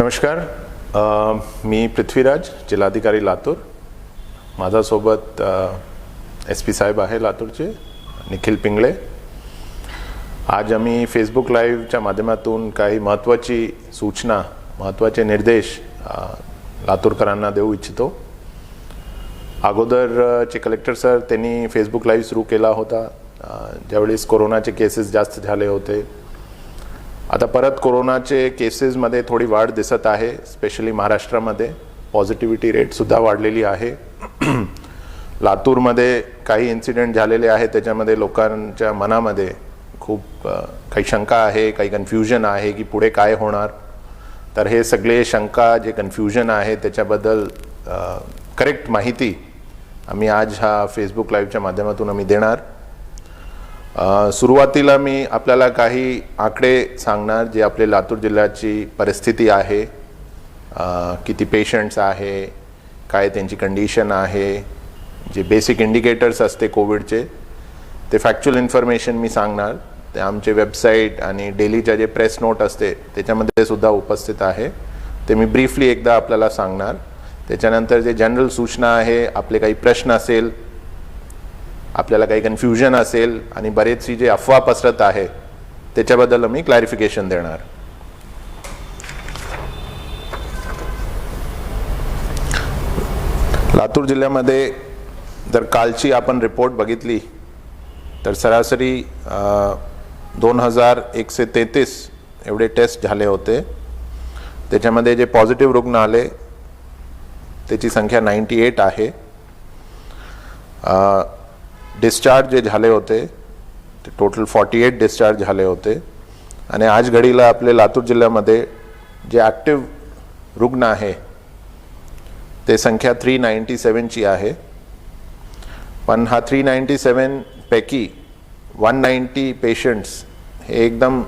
नमस्कार. मी पृथ्वीराज, जिल्हाधिकारी लातूर. माझ्यासोबत SP साहेब आहे लातूरचे, निखिल पिंगळे. आज आम्ही फेसबुक लाईव्हच्या माध्यमातून काही महत्त्वाची सूचना, महत्त्वाचे निर्देश लातूरकरांना देऊ इच्छितो. अगोदरचे कलेक्टर सर त्यांनी फेसबुक लाईव्ह सुरू केला होता ज्यावेळेस कोरोनाचे केसेस जास्त झाले होते. आता परत कोरोनाचे केसेसमध्ये थोडी वाढ दिसत आहे. स्पेशली महाराष्ट्रामध्ये पॉझिटिव्हिटी रेटसुद्धा वाढलेली आहे. लातूरमध्ये काही इन्सिडेंट झालेले आहे, त्याच्यामध्ये लोकांच्या मनामध्ये खूप काही शंका आहे, काही कन्फ्युजन आहे की पुढे काय होणार. तर हे सगळे शंका, जे कन्फ्युजन आहे त्याच्याबद्दल करेक्ट माहिती आम्ही आज हा फेसबुक लाईव्हच्या माध्यमातून आम्ही देणार. सुरुवातीला मी आपल्याला काही आकडे सांगणार जे आपले लातूर जिल्ह्याची परिस्थिती आहे, किती पेशंट्स आहे, काय त्यांची कंडिशन आहे, जे बेसिक इंडिकेटर्स असते कोविडचे ते फॅक्च्युअल इन्फॉर्मेशन मी सांगणार. ते आमचे वेबसाईट आणि डेलीच्या जे प्रेस नोट असते त्याच्यामध्ये सुद्धा उपस्थित आहे. ते मी ब्रीफली एकदा आपल्याला सांगणार. त्याच्यानंतर जे जनरल सूचना आहे, आपले काही प्रश्न असेल, आपल्याला काही कन्फ्युजन असेल आणि बरेचशी जे अफवा पसरत आहे त्याच्याबद्दल मी क्लॅरिफिकेशन देणार. लातूर जिल्ह्यामध्ये जर कालची आपण रिपोर्ट बघितली तर सरासरी 2133 एवढे टेस्ट झाले होते. त्याच्यामध्ये जे पॉझिटिव्ह रुग्ण आले त्याची संख्या 98 आहे. डिस्चार्ज जे झाले होते ते टोटल 48 डिस्चार्ज झाले होते. आणि आज घडीला आपले लातूर जिल्ह्यामध्ये जे ॲक्टिव्ह रुग्ण आहे ते संख्या 397ची आहे. पण हा 397 पैकी 190 पेशंट्स हे एकदम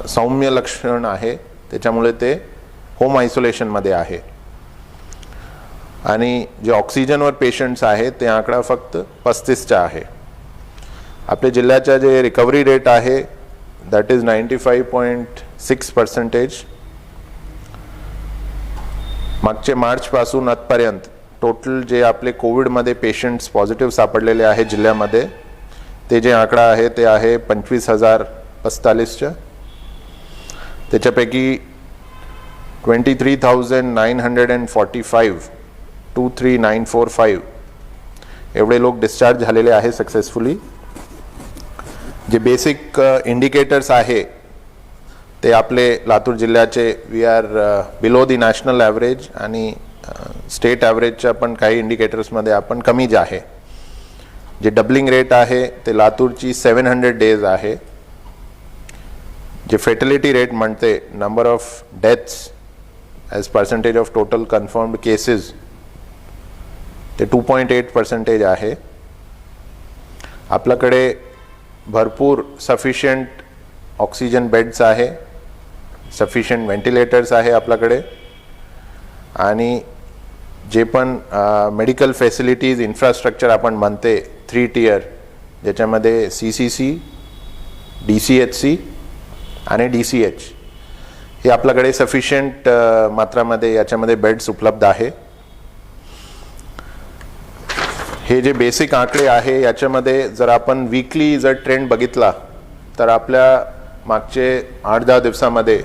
सौम्य लक्षण आहे, त्याच्यामुळे ते होम आयसोलेशनमध्ये आहे. आणि जे ऑक्सिजनवर पेशंट्स आहेत ते आकडा फक्त 35चा आहे. आपल्या जिल्ह्याचा जे रिकव्हरी रेट आहे दॅट इज 95.6%. मागचे मार्चपासून आजपर्यंत टोटल जे आपले कोविडमध्ये पेशंट्स पॉझिटिव्ह सापडलेले आहे जिल्ह्यामध्ये ते जे आकडा आहे ते आहे 25,045च्या. त्याच्यापैकी 23,945 एवढे लोक डिस्चार्ज झालेले आहे सक्सेसफुली. जे बेसिक इंडिकेटर्स आहे ते आपले लातूर जिल्ह्याचे we are below the national average आणि स्टेट ॲव्हरेजच्या पण काही इंडिकेटर्समध्ये आपण कमी जे आहे. जे डबलिंग रेट आहे ते लातूरची 700 डेज आहे. जे फेटलिटी रेट म्हणते number of deaths as percentage of total confirmed cases ते 2.8% आहे. आपल्याकडे भरपूर सफिशियंट ऑक्सिजन बेड्स आहे, सफिशियंट व्हेंटिलेटर्स आहे आपल्याकडे. आणि जे पण मेडिकल फॅसिलिटीज इन्फ्रास्ट्रक्चर आपण म्हणते 3 टियर, ज्याच्यामध्ये CCC, DCHC आणि DCH हे आपल्याकडे सफिशियंट मात्रामध्ये याच्यामध्ये बेड्स उपलब्ध आहे. हे जे बेसिक आकडे आहे याच्यामध्ये जर आपण वीकली जर ट्रेंड बघितला तर आपल्या मागचे 8-10 दिवसामध्ये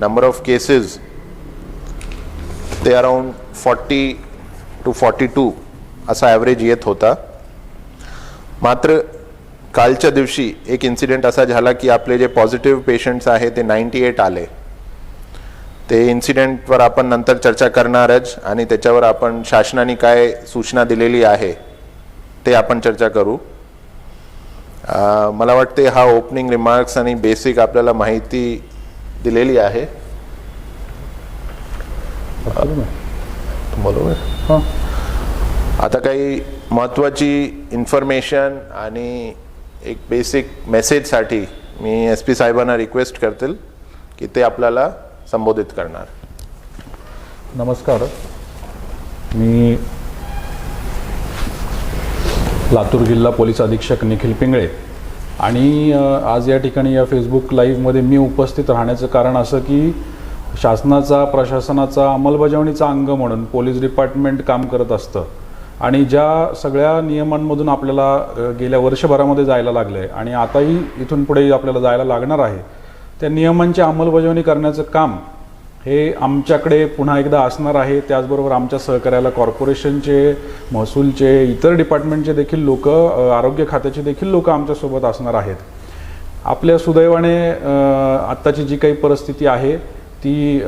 नंबर ऑफ केसेस ते अराउंड 40 to 42 असा ॲव्हरेज येत होता. मात्र कालच्या दिवशी एक इन्सिडेंट असा झाला की आपले जे पॉझिटिव्ह पेशंट्स आहे ते 98 आले. ते इन्सिडेंटवर आपण नंतर चर्चा करणारच आणि त्याच्यावर आपण शासनाने काय सूचना दिलेली आहे ते आपण चर्चा करू. मला वाटते हा ओपनिंग रिमार्क्स आणि बेसिक आपल्याला माहिती दिलेली आहे. बरोबर. आता काही महत्त्वाची इन्फॉर्मेशन आणि एक बेसिक मेसेजसाठी मी SP साहेबांना रिक्वेस्ट करतील की ते आपल्याला संबोधित करणार. नमस्कार. मी लातूर जिल्हा पोलीस अधीक्षक निखिल पिंगळे आणि आज या ठिकाणी या फेसबुक लाईव्हमध्ये मी उपस्थित राहण्याचं कारण असं की शासनाचा प्रशासनाचा अंमलबजावणीचा अंग म्हणून पोलीस डिपार्टमेंट काम करत असतं आणि ज्या सगळ्या नियमांमधून आपल्याला गेल्या वर्षभरामध्ये जायला लागलं आहे आणि आताही इथून पुढे आपल्याला जायला लागणार आहे, त्या नियमांची अंमलबजावणी करण्याचं काम हे आमच्याकडे पुन्हा एकदा असणार आहे. त्याचबरोबर आमच्या सहकार्याला कॉर्पोरेशनचे, महसूलचे, इतर डिपार्टमेंटचे देखील लोक, आरोग्य खात्याचे देखील लोक आमच्यासोबत असणार आहेत. आपल्या सुदैवाने आत्ताची जी काही परिस्थिती आहे ती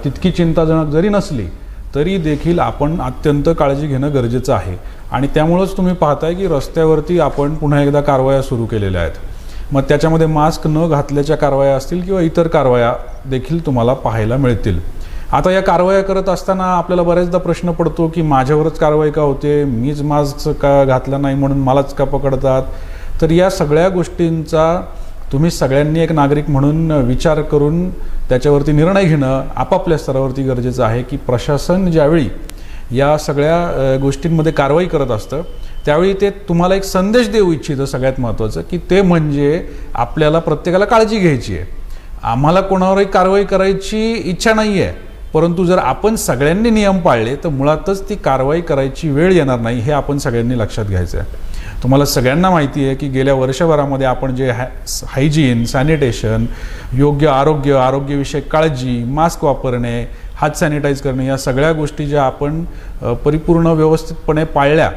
तितकी चिंताजनक जरी नसली तरी देखील आपण अत्यंत काळजी घेणं गरजेचं आहे आणि त्यामुळंच तुम्ही पाहताय की रस्त्यावरती आपण पुन्हा एकदा कारवाया सुरू केलेल्या आहेत. मग त्याच्यामध्ये मास्क न घातल्याच्या कारवाया असतील किंवा इतर कारवाया देखील तुम्हाला पाहायला मिळतील. आता या कारवाया करत असताना आपल्याला बऱ्याचदा प्रश्न पडतो की माझ्यावरच कारवाई का होते, मीच मास्क का घातला नाही म्हणून मलाच का पकडतात. तर या सगळ्या गोष्टींचा तुम्ही सगळ्यांनी एक नागरिक म्हणून विचार करून त्याच्यावरती निर्णय घेणं आपापल्या स्तरावरती गरजेचं आहे की प्रशासन ज्यावेळी या सगळ्या गोष्टींमध्ये कारवाई करत असतं त्यावेळी ते तुम्हाला एक संदेश देऊ इच्छितं. सगळ्यात महत्त्वाचं की ते म्हणजे आपल्याला प्रत्येकाला काळजी घ्यायची आहे. आम्हाला कोणावरही कारवाई करायची इच्छा नाही आहे, परंतु जर आपण सगळ्यांनी नियम पाळले तर मुळातच ती कारवाई करायची वेळ येणार नाही, हे आपण सगळ्यांनी लक्षात घ्यायचं आहे. तुम्हाला सगळ्यांना माहिती आहे की गेल्या वर्षभरामध्ये आपण जे हायजीन, सॅनिटेशन, योग्य आरोग्यविषयक काळजी, मास्क वापरणे, हात सॅनिटाईज करणे, या सगळ्या गोष्टी ज्या आपण परिपूर्ण व्यवस्थितपणे पाळल्या,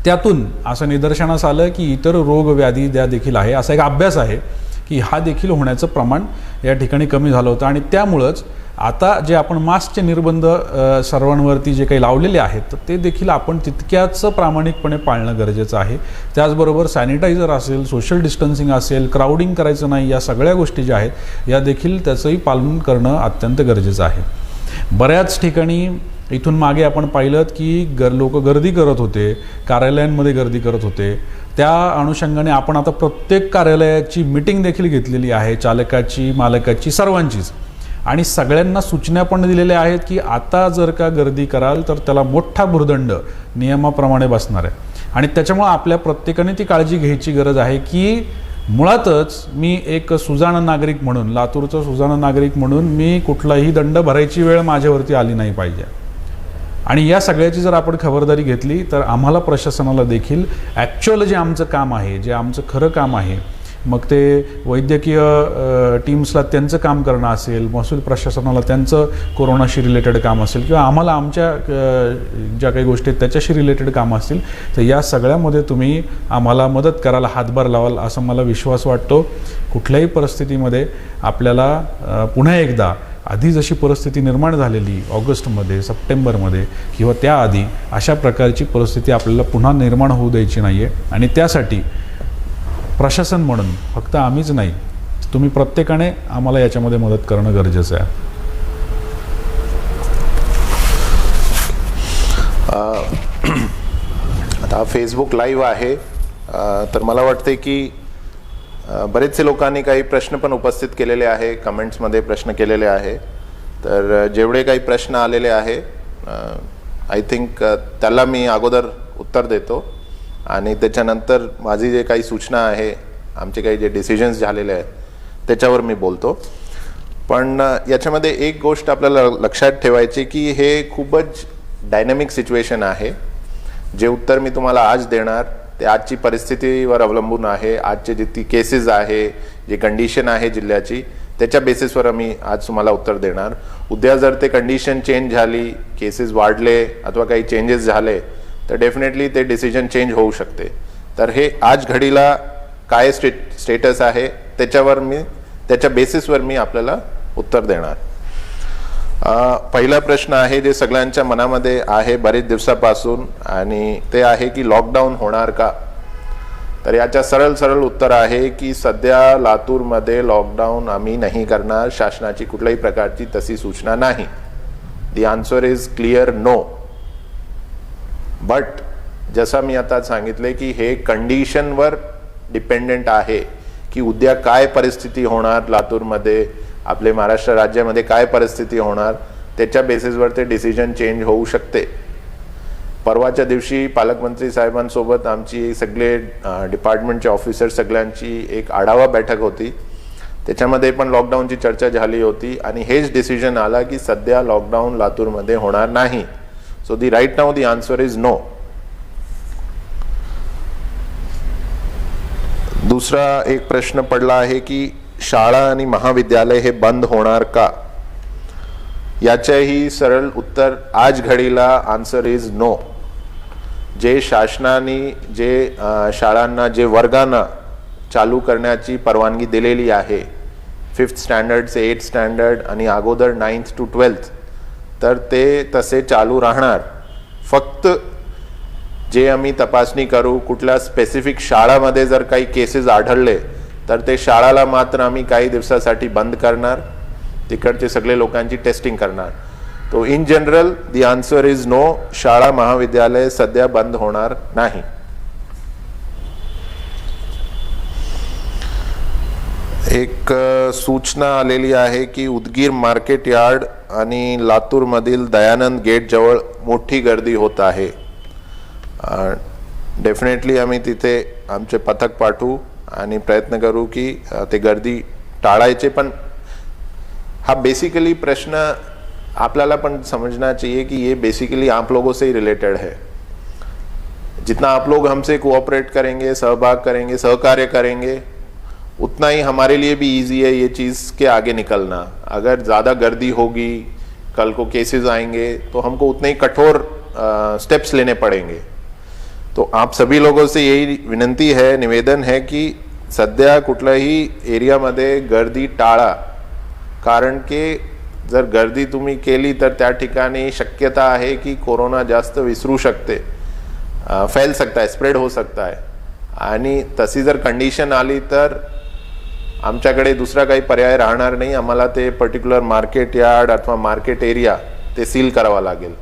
त्यातून असं निदर्शनास आलं की इतर रोग व्याधी द्या देखील आहे. असा एक अभ्यास आहे की हा देखील होण्याचं प्रमाण या ठिकाणी कमी झालं होतं आणि त्यामुळंच आता जे आपण मास्कचे निर्बंध सर्वांवरती जे काही लावलेले आहेत ते देखील आपण तितक्याच प्रामाणिकपणे पाळणं गरजेचं आहे. त्याचबरोबर सॅनिटायझर असेल, सोशल डिस्टन्सिंग असेल, क्राउडिंग करायचं नाही, या सगळ्या गोष्टी ज्या आहेत या देखील त्याचंही पालन करणं अत्यंत गरजेचं आहे. बऱ्याच ठिकाणी इथून मागे आपण पाहिलं की लोक गर्दी करत होते, कार्यालयांमध्ये गर्दी करत होते. त्या अनुषंगाने आपण आता प्रत्येक कार्यालयाची मीटिंग देखील घेतलेली आहे, चालकाची, मालकाची, सर्वांचीच, आणि सगळ्यांना सूचना पण दिलेल्या आहेत की आता जर का गर्दी कराल तर त्याला मोठा भुर्दंड नियमाप्रमाणे बसणार आहे. आणि त्याच्यामुळे आपल्या प्रत्येकाने ती काळजी घ्यायची गरज आहे की मुळातच मी एक सुजाण नागरिक म्हणून, लातूरचा सुजाण नागरिक म्हणून मी कुठलाही दंड भरायची वेळ माझ्यावरती आली नाही पाहिजे. आणि या सगळ्याची जर आपण खबरदारी घेतली तर आम्हाला प्रशासनाला देखील ॲक्च्युअल जे आमचं काम आहे, जे आमचं खरं काम आहे, मग ते वैद्यकीय टीम्सला त्यांचं काम करणं असेल, महसूल प्रशासनाला त्यांचं कोरोनाशी रिलेटेड काम असेल किंवा आम्हाला आमच्या ज्या काही गोष्टी आहेत त्याच्याशी रिलेटेड काम असतील, तर या सगळ्यामध्ये तुम्ही आम्हाला मदत कराल, हातभार लावाल असं मला विश्वास वाटतो. कुठल्याही परिस्थितीमध्ये आपल्याला पुन्हा एकदा आधी जशी परिस्थिती निर्माण झालेली ऑगस्टमध्ये, सप्टेंबरमध्ये किंवा त्याआधी, अशा प्रकारची परिस्थिती आपल्याला पुन्हा निर्माण होऊ द्यायची नाही आहे. आणि त्यासाठी प्रशासन म्हणून फक्त आम्हीच नाही, तुम्ही प्रत्येकाने आम्हाला याच्यामध्ये मदत करणं गरजेचं आहे. आता फेसबुक लाईव्ह आहे, तर मला वाटते की बरेचसे लोकांनी काही प्रश्न पण उपस्थित केलेले आहे, कमेंट्समध्ये प्रश्न केलेले आहे. तर जेवढे काही प्रश्न आलेले आहे आय थिंक त्याला मी अगोदर उत्तर देतो आणि त्याच्यानंतर माझी जे काही सूचना आहे, आमचे काही जे डिसिजन्स झालेले आहेत त्याच्यावर मी बोलतो. पण याच्यामध्ये एक गोष्ट आपल्याला लक्षात ठेवायची की हे खूपच डायनॅमिक सिच्युएशन आहे. जे उत्तर मी तुम्हाला आज देणार ते आजची परिस्थितीवर अवलंबून आहे. आजचे जितकी केसेस आहे, जी कंडिशन आहे जिल्ह्याची, त्याच्या बेसिसवर मी आज तुम्हाला उत्तर देणार. उद्या जर ते कंडिशन चेंज झाली, केसेस वाढले अथवा काही चेंजेस झाले तर डेफिनेटली ते डिसिजन चेंज होऊ शकते. तर हे आज घडीला काय स्टेटस आहे त्याच्या बेसिसवर मी आपल्याला उत्तर देणार. पहिला प्रश्न आहे जे सगळ्यांच्या मनामध्ये आहे बरेच दिवसापासून, आणि ते आहे की लॉकडाऊन होणार का. तर याच्या सरळ उत्तर आहे की सध्या लातूरमध्ये लॉकडाऊन आम्ही नाही करणार. शासनाची कुठल्याही प्रकारची तशी सूचना नाही. The answer is clear no. But जसं मी आता सांगितले की हे कंडिशनवर डिपेंडेंट आहे की उद्या काय परिस्थिती होणार लातूरमध्ये, आपले महाराष्ट्र राज्यामध्ये काय परिस्थिती होणार, त्याच्या बेसिसवर ते डिसिजन चेंज होऊ शकते. परवाच्या दिवशी पालकमंत्री साहेबांसोबत आमची सगळे डिपार्टमेंटचे ऑफिसर सगळ्यांची एक आढावा बैठक होती. त्याच्यामध्ये पण लॉकडाऊनची चर्चा झाली होती आणि हेच डिसिजन आला की सध्या लॉकडाऊन लातूरमध्ये होणार नाही. So the right now the answer is no. दुसरा एक प्रश्न पडला आहे की शाळा आणि महाविद्यालय हे बंद होणार का. याचंही सरळ उत्तर आज घडीला आन्सर इज नो. जे शासनाने जे शाळांना जे वर्गांना चालू करण्याची परवानगी दिलेली आहे 5th स्टँडर्ड से 8th स्टँडर्ड आणि अगोदर 9th to 12th, तर ते तसे चालू राहणार. फक्त जे आम्ही तपासणी करू कुठल्या स्पेसिफिक शाळामध्ये जर काही केसेस आढळले तर ते शाळाला मात्र आम्ही काही दिवसासाठी बंद करणार, तिकडचे सगळे लोकांची टेस्टिंग करणार. तो in general the answer is no. शाळा महाविद्यालय सध्या बंद होणार नाही. एक सूचना आलेली आहे की उदगीर मार्केट यार्ड आणि लातूरमधील दयानंद गेट जवळ मोठी गर्दी होत आहे. डेफिनेटली आम्ही तिथे आमचे पथक पाठवू आणि प्रयत्न करू की ते गर्दी टाळायचे. पण हा बेसिकली प्रश्न आपल्याला पण समझना चाहिए कि ये बेसिकली आप लोगों से ही रिलेटेड है. जितना आप लोग हमसे कोऑपरेट करेंगे, सहभाग करेंगे, सहकार्य करेंगे, उतना ही हमारे लिए भी इजी है ये चीज़ के आगे निकलना. अगर ज़्यादा गर्दी होगी, कल को केसेस आएंगे तो हमको उतने ही कठोर स्टेप्स लेने पड़ेंगे. तो आप सभी लोगों से यही विनंती है, निवेदन है की सध्या कुठल्याही एरियामध्ये गर्दी टाळा. कारण की जर गर्दी तुम्ही केली तर त्या ठिकाणी शक्यता आहे की कोरोना जास्त विसरू शकते, फैल सकता है, स्प्रेड हो सकता है. आणि तशी जर कंडिशन आली तर आमच्याकडे दुसरा काही पर्याय राहणार नाही. आम्हाला ते पर्टिक्युलर मार्केट यार्ड अथवा मार्केट एरिया ते सील करावा लागेल.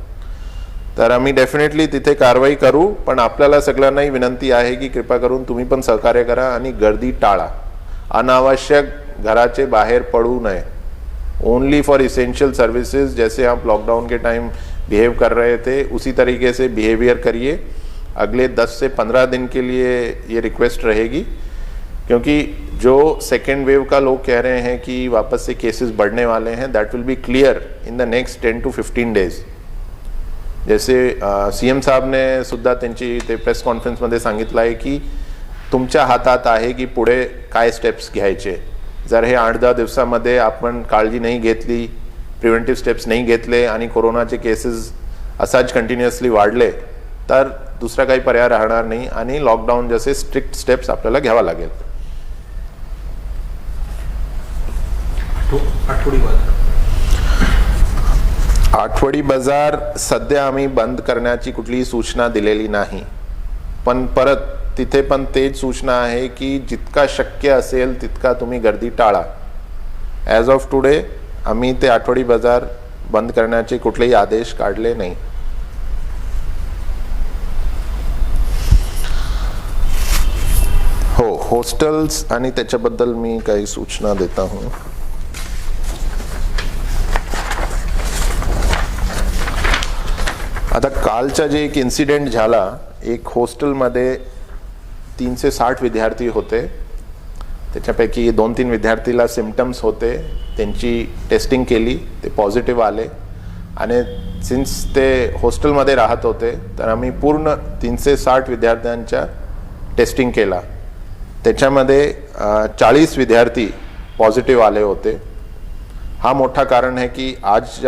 तर आम्ही डेफिनेटली तिथे कारवाई करू. पण आपल्याला सगळ्यांनाही विनंती आहे की कृपा करून तुम्ही पण सहकार्य करा आणि गर्दी टाळा. अनावश्यक घराचे बाहेर पडू नये. Only for essential services. जैसे आप लॉकडाउन के टाइम बिहेव कर रहे थे उसी तरीके से बिहेवियर करिए. अगले 10 से 15 दिन के लिए ये रिक्वेस्ट रहेगी, क्योंकि जो सेकेंड वेव का लोग कह रहे हैं कि वापस से केसेस बढ़ने वाले हैं, that will be clear in the next 10 to 15 days. जैसे CM साहब ने सुद्धा त्यांची ते प्रेस कॉन्फरन्समध्ये सांगितलं आहे की तुमच्या हातात आहे की पुढे काय स्टेप्स घ्यायचे. जर हे 8-10 दिवसामध्ये आपण काळजी नाही घेतली, प्रिव्हेंटिव्ह स्टेप्स नाही घेतले आणि कोरोनाचे केसेस असाच कंटिन्युअसली वाढले तर दुसरा काही पर्याय राहणार नाही आणि लॉकडाऊन जसे स्ट्रिक्ट स्टेप्स आपल्याला घ्यावा लागेल. आठवडी बाजार सध्या आम्ही बंद करण्याची कुठलीही सूचना दिलेली नाही. पण परत तिथे पण तेच सूचना आहे की जितका शक्य असेल तितका तुम्ही गर्दी टाळा. ॲज ऑफ टुडे आम्ही ते आठवडी बाजार बंद करण्याचे कुठलेही आदेश काढले नाही. हो, हॉस्टेल्स आणि त्याच्याबद्दल मी काही सूचना देता हूँ. आता कालचा जे एक इन्सिडेंट झाला, एक हॉस्टेलमध्ये 360 विद्यार्थी होते. त्याच्यापैकी 2-3 विद्यार्थीला सिम्पटम्स होते. त्यांची टेस्टिंग केली, ते पॉझिटिव्ह आले. आणि सिन्स ते हॉस्टेलमध्ये राहत होते तर आम्ही पूर्ण 360 विद्यार्थ्यांच्या टेस्टिंग केला. त्याच्यामध्ये 40 विद्यार्थी पॉझिटिव्ह आले होते. हा मोठा कारण आहे की आज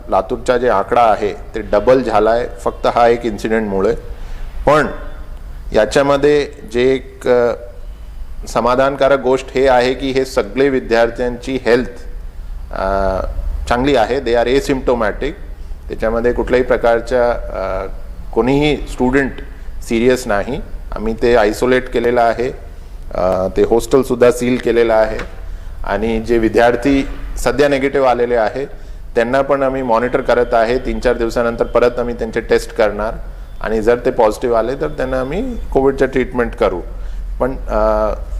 लातूरचा जे आकडा आहे ते डबल झाला आहे फक्त हा एक इन्सिडेंटमुळे. पण याच्यामध्ये जे एक समाधानकारक गोष्ट हे आहे की हे सगळे विद्यार्थ्यांची हेल्थ चांगली आहे. They are asymptomatic. त्याच्यामध्ये कुठल्याही प्रकारच्या कोणीही स्टुडंट सिरियस नाही. आम्ही ते आयसोलेट केलेलं आहे. ते हॉस्टेलसुद्धा सील केलेलं आहे. आणि जे विद्यार्थी सध्या नेगेटिव्ह आलेले आहे त्यांना पण आम्ही मॉनिटर करत आहे. 3-4 दिवसानंतर परत आम्ही त्यांचे टेस्ट करणार आणि जर ते पॉझिटिव्ह आले तर त्यांना आम्ही कोविडचं ट्रीटमेंट करू. पण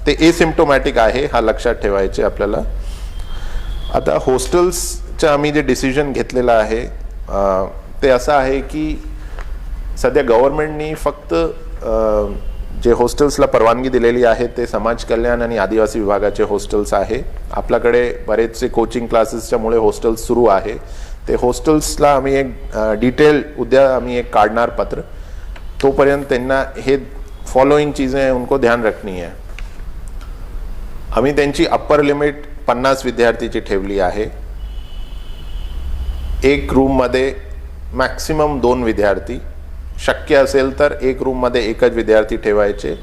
ते एसिम्प्टोमॅटिक आहे, हा लक्षात ठेवायचे आपल्याला. आता हॉस्टेल्सचं आम्ही जे डिसिजन घेतलेलं आहे ते असं आहे की सध्या गव्हर्नमेंटनी फक्त जे हॉस्टेल्सला परवानगी दिलेली आहे ते समाज कल्याण आणि आदिवासी विभागाचे हॉस्टेल्स आहे. आपल्याकडे बरेचसे कोचिंग क्लासेसच्यामुळे हॉस्टेल्स सुरू आहे. ते हॉस्टेल्सला आम्ही एक डिटेल उद्या आम्ही एक काढणार पत्र. तोपर्यंत त्यांना हे फॉलोइंग चीज़ें उनको ध्यान रखनी है. आम्ही त्यांची अप्पर लिमिट 50 विद्यार्थीची ठेवली आहे. एक रूममध्ये मॅक्सिमम 2 विद्यार्थी, शक्य असेल तर एक रूममध्ये एकच विद्यार्थी ठेवायचे,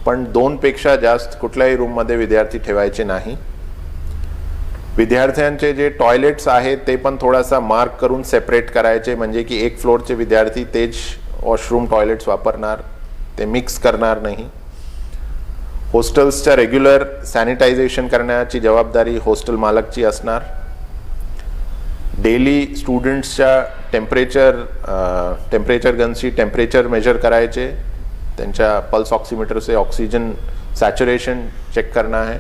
पण 2 पेक्षा जास्त कुठल्याही रूममध्ये विद्यार्थी ठेवायचे नाही. विद्यार्थ्यांचे जे टॉयलेट्स आहेत ते पण थोडासा मार्क करून सेपरेट करायचे, म्हणजे की एक फ्लोअरचे विद्यार्थी तेच वॉशरूम टॉयलेट्स वापरणार, ते मिक्स करणार नाही. हॉस्टेल्सच्या रेग्युलर सॅनिटायझेशन करण्याची जबाबदारी हॉस्टेल मालकची असणार. डेली स्टुडंट्सच्या टेम्परेचर गनशी टेम्परेचर मेजर करायचे, त्यांच्या पल्स ऑक्सीमीटर से ऑक्सीजन सैचुरेशन चेक करना है.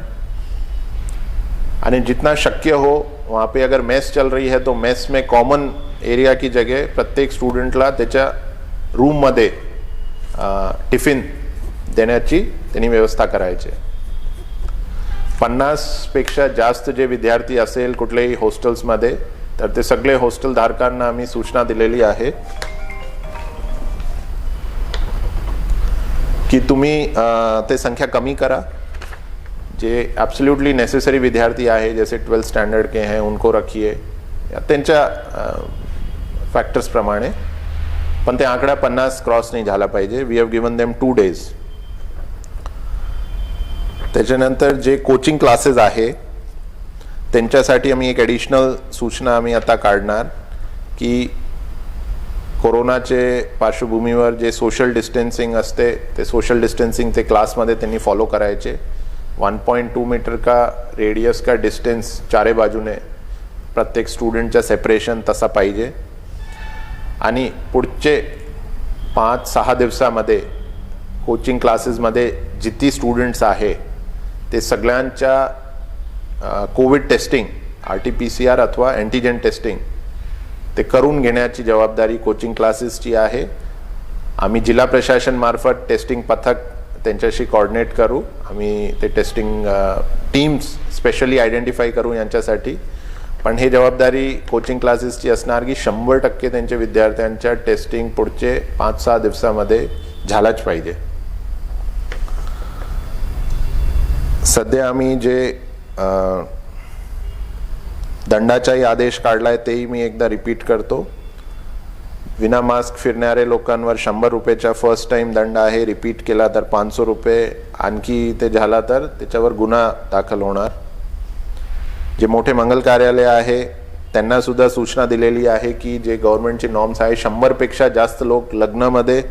आणि जितना शक्य हो वहाँ पे अगर मेस चल रही है तो मेस में कॉमन एरिया की जगह प्रत्येक स्टुडंटला त्याच्या रूममध्ये टिफिन देण्याची त्यांनी व्यवस्था करायची. 50 पेक्षा जास्त जे विद्यार्थी असेल कुठल्याही हॉस्टेल्समध्ये तर ते सगळे हॉस्टेल धारकांना आम्ही सूचना दिलेली आहे की तुम्ही ते संख्या कमी करा. जे एब्सोल्युटली नेसेसरी विद्यार्थी आहे जैसे 12th स्टँडर्ड के हैं उनको रखिए या त्यांच्या फॅक्टर्स प्रमाणे, पण ते आकडा 50 क्रॉस नाही झाला पाहिजे. We have given them 2 days. त्याच्यानंतर जे कोचिंग क्लासेस आहे त्यांच्यासाठी आम्ही एक ॲडिशनल सूचना आम्ही आता काढणार की कोरोनाचे पार्श्वभूमीवर जे सोशल डिस्टन्सिंग असते ते सोशल डिस्टन्सिंग ते क्लासमध्ये त्यांनी फॉलो करायचे. 1.2 मीटर का रेडियस का डिस्टेंस चारे बाजूने प्रत्येक स्टुडंटच्या सेपरेशन तसा पाहिजे. आणि पुढचे 5-6 दिवसामध्ये कोचिंग क्लासेसमध्ये जितकी स्टुडंट्स आहे ते सगळ्यांच्या कोविड टेस्टिंग RT-PCR अथवा अँटीजन टेस्टिंग ते करून घेण्याची जबाबदारी कोचिंग क्लासेसची आहे. आम्ही जिल्हा प्रशासनमार्फत टेस्टिंग पथक त्यांच्याशी कोऑर्डिनेट करू. आम्ही ते टेस्टिंग टीम्स स्पेशली आयडेंटिफाय करू यांच्यासाठी. पण हे जबाबदारी कोचिंग क्लासेसची असणार की 100% त्यांच्या विद्यार्थ्यांच्या टेस्टिंग पुढचे 5-6 दिवसामध्ये झालाच पाहिजे. सध्या आम्ही जे दंडाचाही आदेश काढलाय तेही मी एकदा रिपीट करतो. विना मास्क फिरणारे लोकांवर 100 रुपयाचा फर्स्ट टाइम दंड आहे. रिपीट केला तर 500 रुपये. आणखी ते झाला तर त्याच्यावर गुन्हा दाखल होणार. जे मोठे मंगल कार्यालय आहे त्यांना सुद्धा सूचना दिलेली आहे की जे गव्हर्नमेंटचे नॉर्म्स आहे 100 पेक्षा जास्त लोक लग्नामध्ये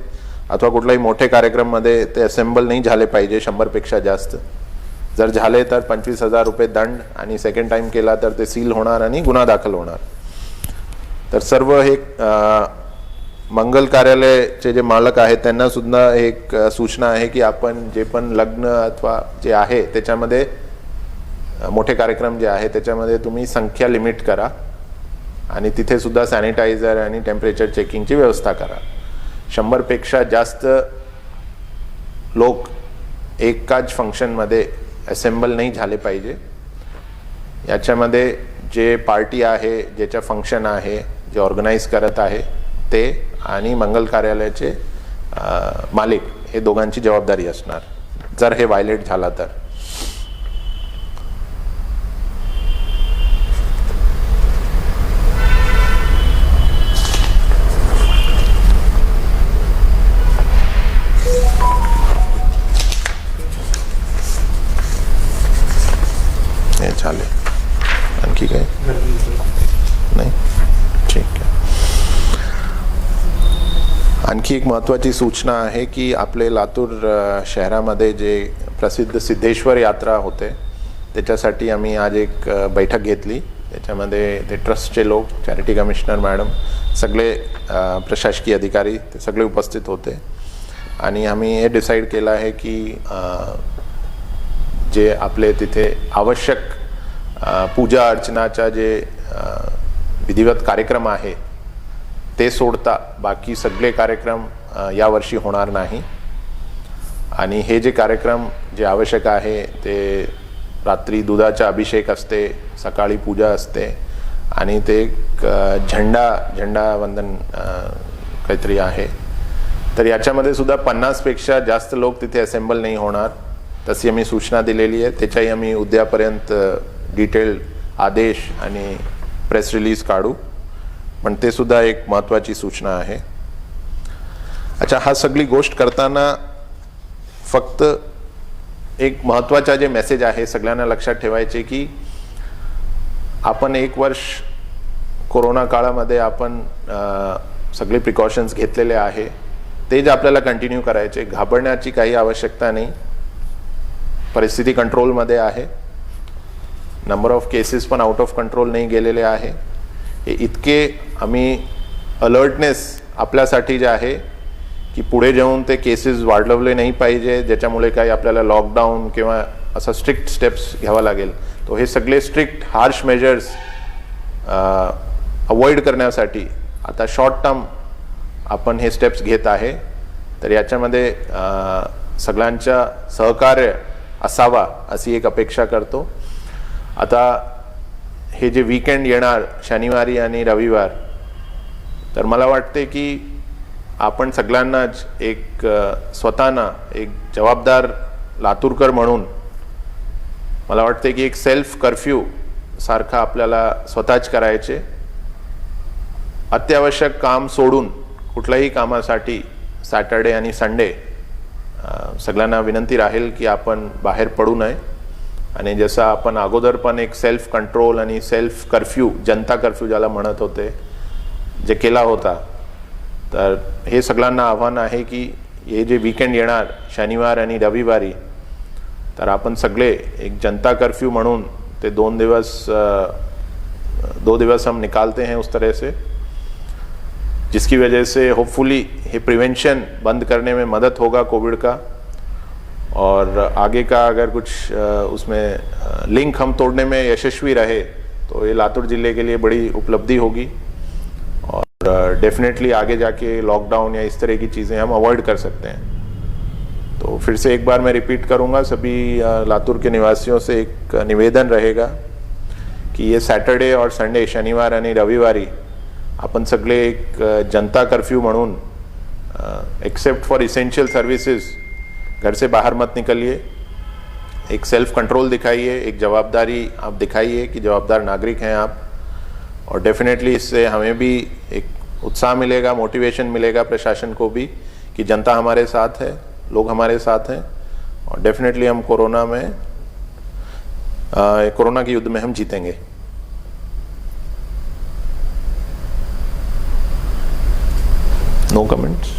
अथवा कुठल्याही मोठे कार्यक्रममध्ये ते असेंबल नाही झाले पाहिजे. 100 पेक्षा जास्त जर झाले तर 25,000 रुपये दंड आणि सेकंड टाइम केला तर ते सील होणार आणि गुन्हा दाखल होणार. तर सर्व हे मंगल कार्यालयाचे जे मालक आहेत त्यांना सुद्धा एक सूचना आहे की आपण जे पण लग्न अथवा जे आहे त्याच्यामध्ये मोठे कार्यक्रम जे आहे त्याच्यामध्ये तुम्ही संख्या लिमिट करा आणि तिथे सुद्धा सॅनिटायझर आणि टेम्परेचर चेकिंगची व्यवस्था करा. 100 पेक्षा जास्त लोक एकाच फंक्शनमध्ये असेंबल नाही झाले पाहिजे. याच्यामध्ये जे पार्टी आहे, ज्याच्या फंक्शन आहे, जे ऑर्गनाईज करत आहे ते आणि मंगल कार्यालयाचे मालिक हे दोघांची जबाबदारी असणार जर हे व्हायलेट झाला तर. हे झाले. आणखी काय नाही? ठीक आहे. आणखी एक महत्त्वाची सूचना आहे की आपले लातूर शहरामध्ये जे प्रसिद्ध सिद्धेश्वर यात्रा होते त्याच्यासाठी आम्ही आज एक बैठक घेतली. त्याच्यामध्ये ते ट्रस्टचे लोक, चॅरिटी कमिशनर मॅडम, सगळे प्रशासकीय अधिकारी ते सगळे उपस्थित होते. आणि आम्ही हे डिसाईड केलं आहे की जे आपले तिथे आवश्यक पूजा अर्चनाचा जे विधिवत कार्यक्रम आहे ते सोडता बाकी सगळे कार्यक्रम यावर्षी होणार नाही. आणि हे जे कार्यक्रम जे आवश्यक आहे ते रात्री दुधाचा अभिषेक असते, सकाळी पूजा असते आणि ते एक झेंडावंदन काहीतरी आहे. तर याच्यामध्ये सुद्धा 50पेक्षा जास्त लोक तिथे असेंबल नाही होणार तशी आम्ही सूचना दिलेली आहे. त्याच्याही आम्ही उद्यापर्यंत डिटेल्ड आदेश आणि प्रेस रिलीज काढू, पण ते सुद्धा एक महत्त्वाची सूचना आहे. अच्छा, हा सगळी गोष्ट करताना फक्त एक महत्त्वाचा जे मेसेज आहे सगळ्यांना लक्षात ठेवायचे की आपण 1 वर्ष कोरोना काळामध्ये आपण सगळे प्रिकॉशन्स घेतलेले आहे, ते जे आपल्याला कंटिन्यू करायचे. घाबरण्याची काही आवश्यकता नाही. परिस्थिती कंट्रोलमध्ये आहे. नंबर ऑफ केसेस पण आउट ऑफ कंट्रोल नाही गेलेले आहे. हे इतके आम्ही अलर्टनेस आपल्यासाठी जे आहे की पुढे जाऊन ते केसेस वाढवले नाही पाहिजे ज्याच्यामुळे काही आपल्याला लॉकडाऊन किंवा असं स्ट्रिक्ट स्टेप्स घ्यावा लागेल. तो हे सगळे स्ट्रिक्ट हार्श मेजर्स अवॉइड करण्यासाठी आता शॉर्ट टर्म आपण हे स्टेप्स घेत आहे. तर याच्यामध्ये सगळ्यांच्या सहकार्य असावा अशी एक अपेक्षा करतो. आता हे जे वीकेंड येणार शनिवारी आणि रविवार, तर मला वाटते की आपण सगळ्यांनाच एक स्वतःना एक जबाबदार लातूरकर म्हणून मला वाटते की एक सेल्फ कर्फ्यू सारखा आपल्याला स्वतःच करायचे. अत्यावश्यक काम सोडून कुठल्याही कामासाठी सॅटर्डे आणि संडे सगळ्यांना विनंती राहील की आपण बाहेर पडू नये. आणि जसं आपण अगोदर पण एक सेल्फ कंट्रोल आणि सेल्फ कर्फ्यू, जनता कर्फ्यू ज्याला म्हणत होते, जे केला होता, तर हे सगळ्यांना आव्हान आहे की हे जे वीकेंड येणार शनिवार आणि रविवारी, तर आपण सगळे एक जनता कर्फ्यू म्हणून ते 2 दिवस हम निकालते हैं उस तरह से, जिसकी वजह से होपफुली ये प्रिवेंशन बंद करने में मदद होगा कोविड का. और आगे का अगर कुछ उसमें लिंक हम तोड़ने में यशस्वी रहे तो ये लातूर जिले के लिए बड़ी उपलब्धि होगी और डेफिनेटली आगे जाके लॉकडाउन या इस तरह की चीज़ें हम अवॉइड कर सकते हैं. तो फिर से एक बार मैं रिपीट करूंगा, सभी लातूर के निवासियों से एक निवेदन रहेगा कि ये सॅटर्डे और संडे, शनिवार आणि रविवारी आपण सगळे एक जनता कर्फ्यू म्हणून एक्सेप्ट फॉर इसेंशियल सर्विसेज घर से बाहर मत निकलिए. एक सेल्फ कंट्रोल दिखाइए, एक जवाबदारी आप दिखाइए कि जवाबदार नागरिक हैं आप. और डेफिनेटली इससे हमें भी एक उत्साह मिलेगा, मोटिवेशन मिलेगा प्रशासन को भी कि जनता हमारे साथ है, लोग हमारे साथ हैं और डेफिनेटली हम कोरोना के युद्ध में हम जीतेंगे. No comments.